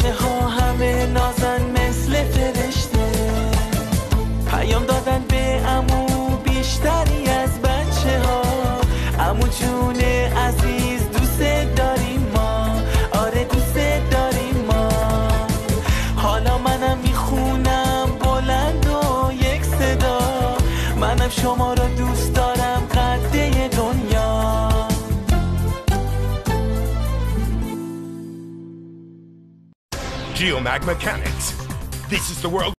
بچه ها همه نازن مثل فرشته، پیام دادن به عمو بیشتری از بچه ها. عمو جون عزیز دوست داریم ما، آره دوست داریم ما. حالا منم میخونم بلند و یک صدا، منم شما رو دوست دارم قده دنیا. Geomag Mechanics. This is the world